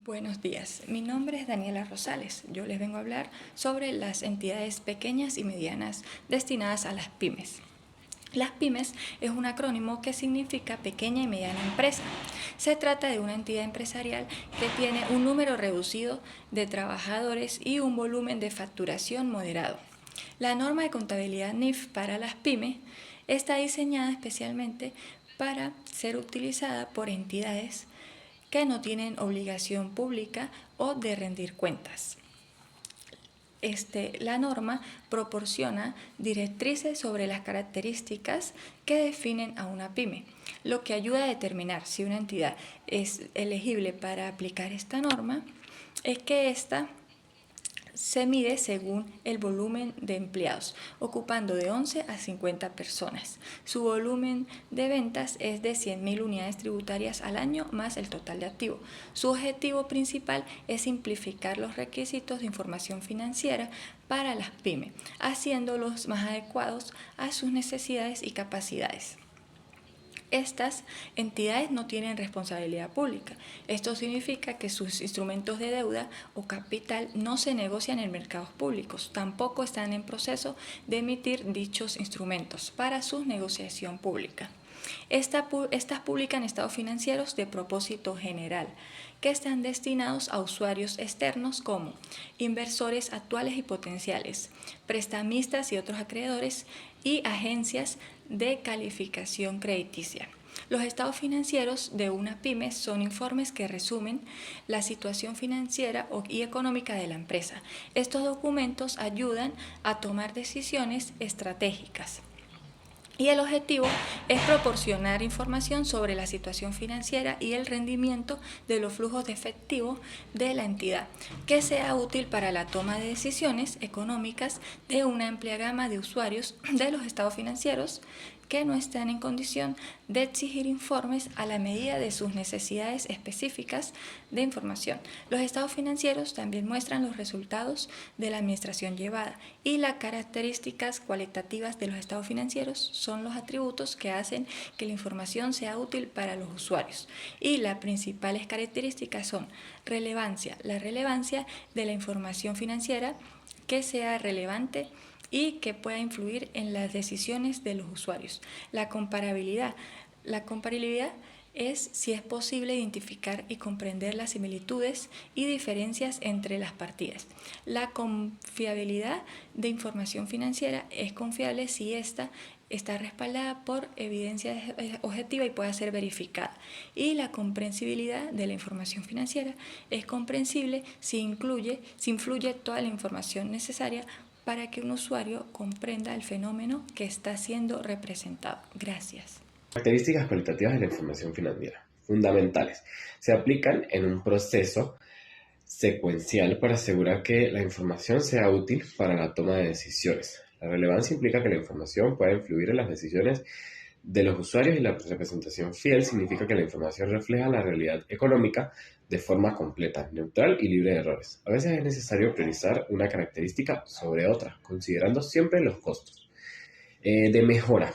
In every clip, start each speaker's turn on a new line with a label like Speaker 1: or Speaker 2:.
Speaker 1: Buenos días, mi nombre es Daniela Rosales. Yo les vengo a hablar sobre las entidades pequeñas y medianas destinadas a las pymes. Las pymes es un acrónimo que significa pequeña y mediana empresa. Se trata de una entidad empresarial que tiene un número reducido de trabajadores y un volumen de facturación moderado. La norma de contabilidad NIF para las pymes está diseñada especialmente para ser utilizada por entidades que no tienen obligación pública o de rendir cuentas. La norma proporciona directrices sobre las características que definen a una pyme, lo que ayuda a determinar si una entidad es elegible para aplicar esta norma es que esta se mide según el volumen de empleados, ocupando de 11 a 50 personas. Su volumen de ventas es de 100.000 unidades tributarias al año más el total de activos. Su objetivo principal es simplificar los requisitos de información financiera para las pymes, haciéndolos más adecuados a sus necesidades y capacidades. Estas entidades no tienen responsabilidad pública. Esto significa que sus instrumentos de deuda o capital no se negocian en mercados públicos. Tampoco están en proceso de emitir dichos instrumentos para su negociación pública. Estas publican estados financieros de propósito general, que están destinados a usuarios externos como inversores actuales y potenciales, prestamistas y otros acreedores y agencias de calificación crediticia. Los estados financieros de una pyme son informes que resumen la situación financiera y económica de la empresa. Estos documentos ayudan a tomar decisiones estratégicas. Y el objetivo es proporcionar información sobre la situación financiera y el rendimiento de los flujos de efectivo de la entidad, que sea útil para la toma de decisiones económicas de una amplia gama de usuarios de los estados financieros que no están en condición de exigir informes a la medida de sus necesidades específicas de información. Los estados financieros también muestran los resultados de la administración llevada y las características cualitativas de los estados financieros son los atributos que hacen que la información sea útil para los usuarios. Y las principales características son relevancia, la relevancia de la información financiera que sea relevante y que pueda influir en las decisiones de los usuarios. La comparabilidad. La comparabilidad es si es posible identificar y comprender las similitudes y diferencias entre las partidas. La confiabilidad de información financiera es confiable si ésta está respaldada por evidencia objetiva y puede ser verificada. Y la comprensibilidad de la información financiera es comprensible si influye toda la información necesaria para que un usuario comprenda el fenómeno que está siendo representado. Gracias.
Speaker 2: Características cualitativas de la información financiera. Fundamentales. Se aplican en un proceso secuencial para asegurar que la información sea útil para la toma de decisiones. La relevancia implica que la información pueda influir en las decisiones de los usuarios y la representación fiel significa que la información refleja la realidad económica de forma completa, neutral y libre de errores. A veces es necesario priorizar una característica sobre otra, considerando siempre los costos de mejora.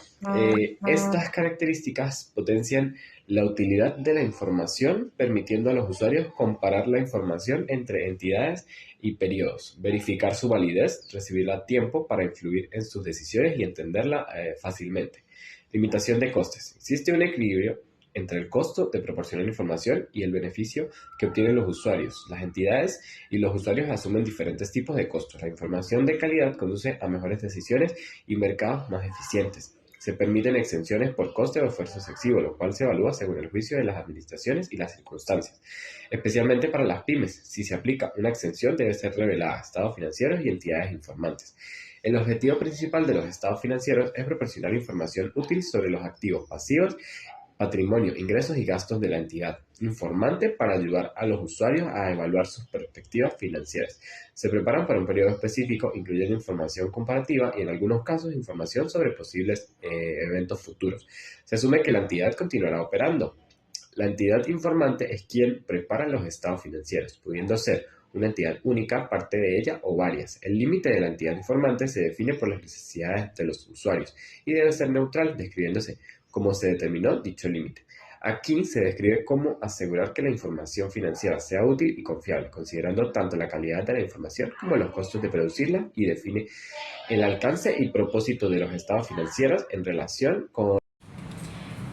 Speaker 2: Estas características potencian la utilidad de la información, permitiendo a los usuarios comparar la información entre entidades y periodos, verificar su validez, recibirla a tiempo para influir en sus decisiones y entenderla fácilmente. Limitación de costes. Existe un equilibrio entre el costo de proporcionar información y el beneficio que obtienen los usuarios. Las entidades y los usuarios asumen diferentes tipos de costos. La información de calidad conduce a mejores decisiones y mercados más eficientes. Se permiten exenciones por coste o esfuerzo excesivo, lo cual se evalúa según el juicio de las administraciones y las circunstancias. Especialmente para las pymes, si se aplica una exención debe ser revelada a estados financieros y entidades informantes. El objetivo principal de los estados financieros es proporcionar información útil sobre los activos pasivos, patrimonio, ingresos y gastos de la entidad, informante para ayudar a los usuarios a evaluar sus perspectivas financieras. Se preparan para un periodo específico, incluyendo información comparativa y en algunos casos información sobre posibles eventos futuros. Se asume que la entidad continuará operando. La entidad informante es quien prepara los estados financieros, pudiendo ser una entidad única, parte de ella o varias. El límite de la entidad informante se define por las necesidades de los usuarios y debe ser neutral, describiéndose cómo se determinó dicho límite. Aquí se describe cómo asegurar que la información financiera sea útil y confiable, considerando tanto la calidad de la información como los costos de producirla, y define el alcance y propósito de los estados financieros en relación con...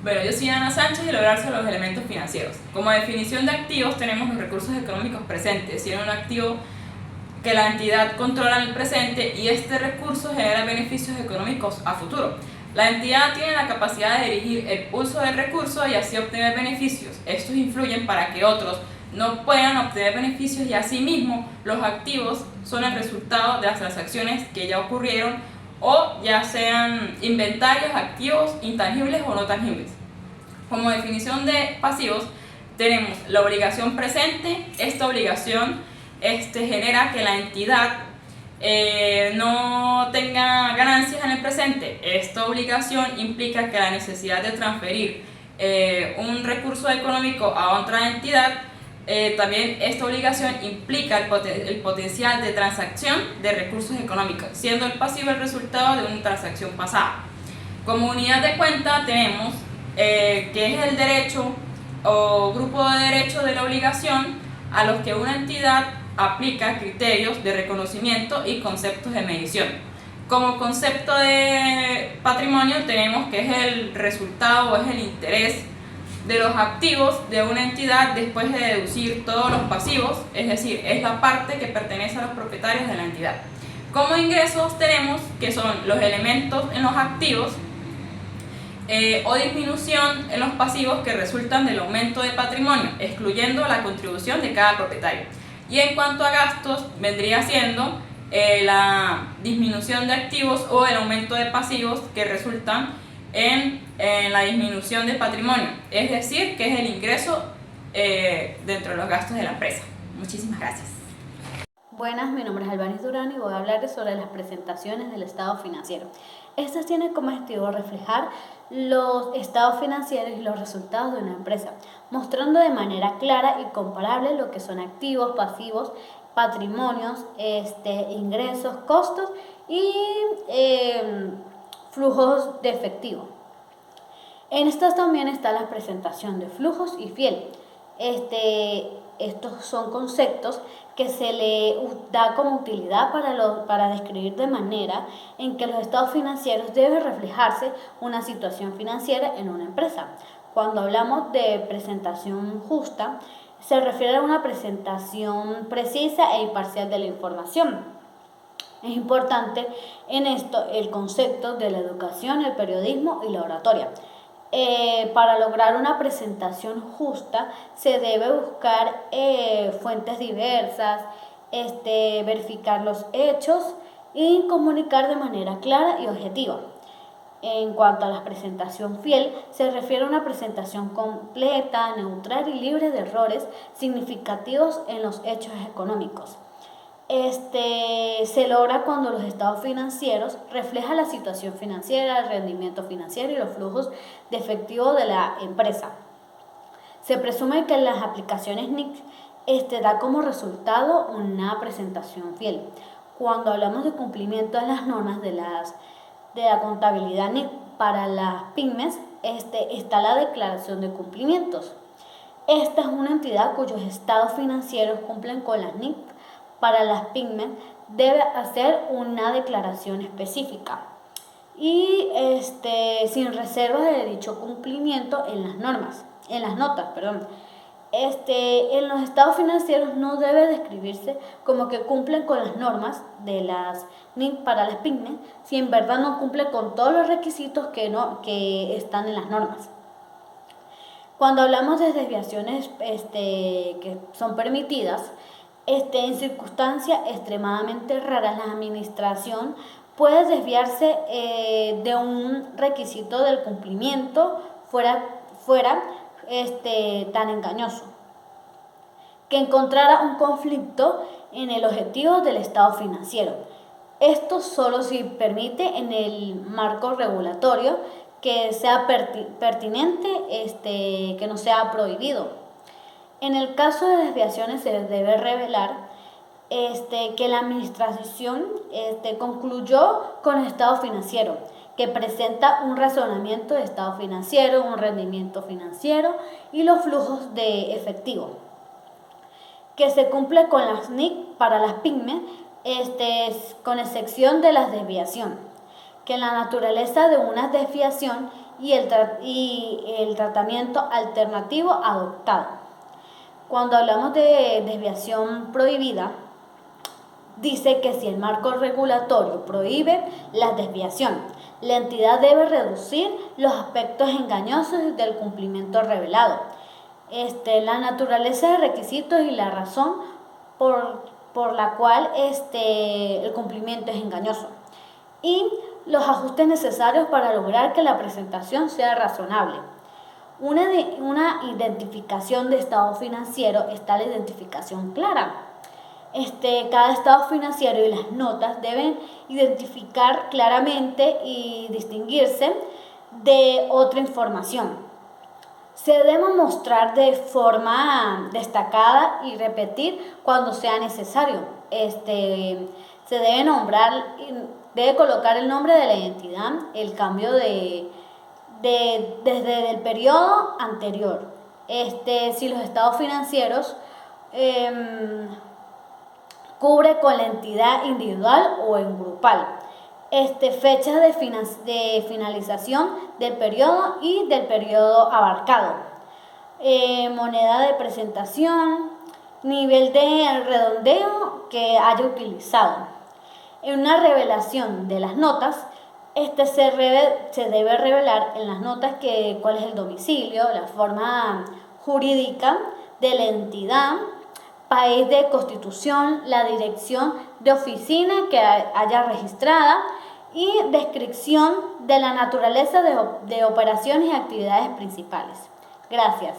Speaker 3: Bueno, yo soy Ana Sánchez y lograrse los elementos financieros. Como definición de activos tenemos los recursos económicos presentes, siendo un activo que la entidad controla en el presente y este recurso genera beneficios económicos a futuro. La entidad tiene la capacidad de dirigir el uso del recurso y así obtener beneficios. Estos influyen para que otros no puedan obtener beneficios y asimismo los activos son el resultado de las transacciones que ya ocurrieron o ya sean inventarios, activos, intangibles o no tangibles. Como definición de pasivos tenemos la obligación presente. Esta obligación genera que la entidad no tenga ganancias en el presente. Esta obligación implica que la necesidad de transferir un recurso económico a otra entidad. También esta obligación implica el potencial de transacción de recursos económicos, siendo el pasivo el resultado de una transacción pasada. Como unidad de cuenta tenemos que es el derecho o grupo de derechos de la obligación a los que una entidad aplica criterios de reconocimiento y conceptos de medición. Como concepto de patrimonio tenemos que es el resultado o es el interés de los activos de una entidad después de deducir todos los pasivos, es decir, es la parte que pertenece a los propietarios de la entidad. Como ingresos tenemos que son los elementos en los activos o disminución en los pasivos que resultan del aumento de patrimonio, excluyendo la contribución de cada propietario. Y en cuanto a gastos, vendría siendo la disminución de activos o el aumento de pasivos que resultan en la disminución de patrimonio, es decir, que es el ingreso dentro de los gastos de la empresa. Muchísimas gracias.
Speaker 4: Buenas, mi nombre es Albanis Durán y voy a hablarles sobre las presentaciones del estado financiero. Estas tienen como objetivo reflejar los estados financieros y los resultados de una empresa, mostrando de manera clara y comparable lo que son activos, pasivos, patrimonios, ingresos, costos y flujos de efectivo. En estas también está la presentación de flujos y fiel. Estos son conceptos que se le da como utilidad para describir de manera en que los estados financieros deben reflejarse una situación financiera en una empresa. Cuando hablamos de presentación justa, se refiere a una presentación precisa e imparcial de la información. Es importante en esto el concepto de la educación, el periodismo y la oratoria. Para lograr una presentación justa se debe buscar fuentes diversas, verificar los hechos y comunicar de manera clara y objetiva. En cuanto a la presentación fiel, se refiere a una presentación completa, neutral y libre de errores significativos en los hechos económicos. Se logra cuando los estados financieros reflejan la situación financiera, el rendimiento financiero y los flujos de efectivo de la empresa. Se presume que las aplicaciones NIC da como resultado una presentación fiel. Cuando hablamos de cumplimiento de las normas de la contabilidad NIC para las pymes, está la declaración de cumplimientos. Esta es una entidad cuyos estados financieros cumplen con las NIC. Para las pymes debe hacer una declaración específica y sin reservas de dicho cumplimiento en las notas. En los estados financieros no debe describirse como que cumplen con las normas de las NIC para las pymes si en verdad no cumple con todos los requisitos que están en las normas. Cuando hablamos de desviaciones que son permitidas, en circunstancias extremadamente raras, la administración puede desviarse de un requisito del cumplimiento fuera tan engañoso, que encontrara un conflicto en el objetivo del estado financiero. Esto solo si permite en el marco regulatorio que sea pertinente, que no sea prohibido. En el caso de desviaciones se debe revelar que la administración concluyó con el estado financiero, que presenta un razonamiento de estado financiero, un rendimiento financiero y los flujos de efectivo, que se cumple con las NIC para las pymes, con excepción de las desviaciones, que la naturaleza de una desviación y el tratamiento alternativo adoptado. Cuando hablamos de desviación prohibida, dice que si el marco regulatorio prohíbe la desviación, la entidad debe reducir los aspectos engañosos del cumplimiento revelado, la naturaleza de requisitos y la razón por la cual el cumplimiento es engañoso, y los ajustes necesarios para lograr que la presentación sea razonable. Una identificación de estado financiero está la identificación clara. Cada estado financiero y las notas deben identificar claramente y distinguirse de otra información. Se debe mostrar de forma destacada y repetir cuando sea necesario. Se debe colocar el nombre de la identidad, el cambio desde el periodo anterior. Si los estados financieros cubre con la entidad individual o en grupal. Fechas de finalización del periodo y del periodo abarcado. Moneda de presentación, nivel de redondeo que haya utilizado. En una revelación de las notas, se debe revelar en las notas cuál es el domicilio, la forma jurídica de la entidad, país de constitución, la dirección de oficina que haya registrada y descripción de la naturaleza de operaciones y actividades principales. Gracias.